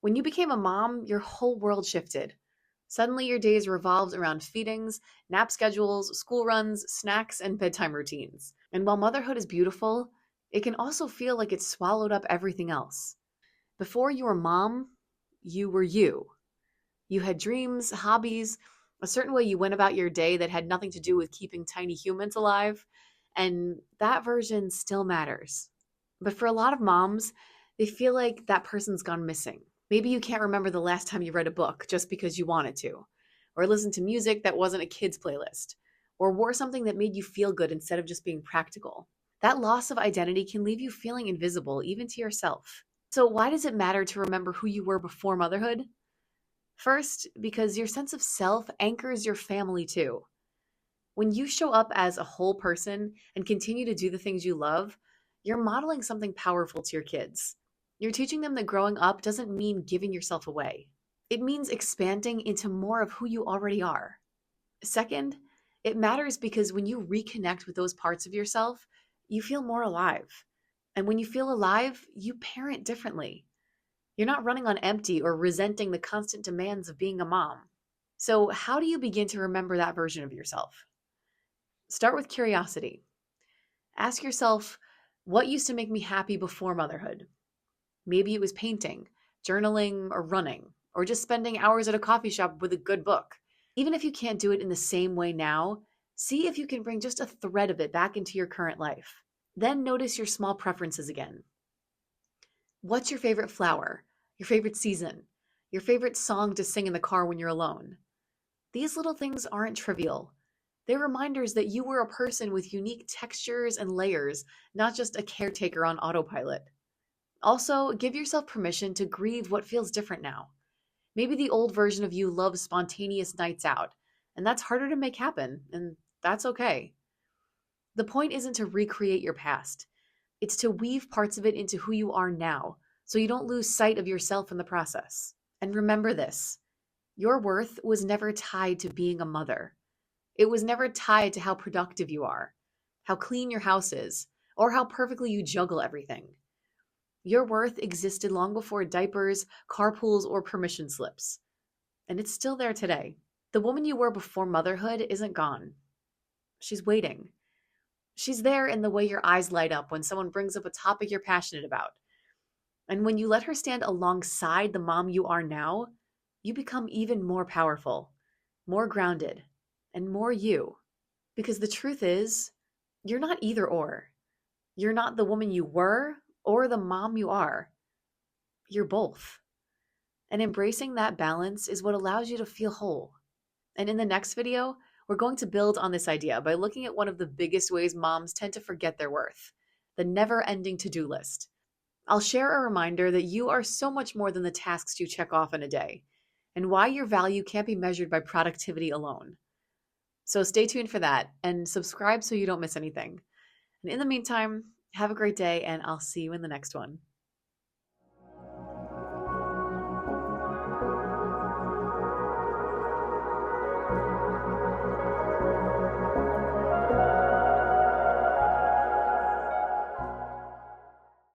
When you became a mom, your whole world shifted. Suddenly, your days revolved around feedings, nap schedules, school runs, snacks, and bedtime routines. And while motherhood is beautiful, it can also feel like it swallowed up everything else. Before you were mom, you were you. You had dreams, hobbies, a certain way you went about your day that had nothing to do with keeping tiny humans alive, and that version still matters. But for a lot of moms, they feel like that person's gone missing. Maybe you can't remember the last time you read a book just because you wanted to, or listened to music that wasn't a kid's playlist, or wore something that made you feel good instead of just being practical. That loss of identity can leave you feeling invisible, even to yourself. So, why does it matter to remember who you were before motherhood? First, because your sense of self anchors your family too. When you show up as a whole person and continue to do the things you love, you're modeling something powerful to your kids. You're teaching them that growing up doesn't mean giving yourself away. It means expanding into more of who you already are. Second, it matters because when you reconnect with those parts of yourself, you feel more alive. And when you feel alive, you parent differently. You're not running on empty or resenting the constant demands of being a mom. So, how do you begin to remember that version of yourself? Start with curiosity. Ask yourself, what used to make me happy before motherhood? Maybe it was painting, journaling, or running, or just spending hours at a coffee shop with a good book. Even if you can't do it in the same way now, see if you can bring just a thread of it back into your current life. Then notice your small preferences again. What's your favorite flower? Your favorite season? Your favorite song to sing in the car when you're alone? These little things aren't trivial. They're reminders that you were a person with unique textures and layers, not just a caretaker on autopilot. Also, give yourself permission to grieve what feels different now. Maybe the old version of you loves spontaneous nights out, and that's harder to make happen, and that's okay. The point isn't to recreate your past, it's to weave parts of it into who you are now, so you don't lose sight of yourself in the process. And remember this: your worth was never tied to being a mother. It was never tied to how productive you are, how clean your house is, or how perfectly you juggle everything. Your worth existed long before diapers, carpools, or permission slips. And it's still there today. The woman you were before motherhood isn't gone. She's waiting. She's there in the way your eyes light up when someone brings up a topic you're passionate about. And when you let her stand alongside the mom you are now, you become even more powerful, more grounded, and more you. Because the truth is, you're not either or. You're not the woman you were or the mom you are. You're both. And embracing that balance is what allows you to feel whole. And in the next video, we're going to build on this idea by looking at one of the biggest ways moms tend to forget their worth: the never-ending to-do list. I'll share a reminder that you are so much more than the tasks you check off in a day, and why your value can't be measured by productivity alone. So stay tuned for that and subscribe so you don't miss anything. And in the meantime, have a great day, and I'll see you in the next one.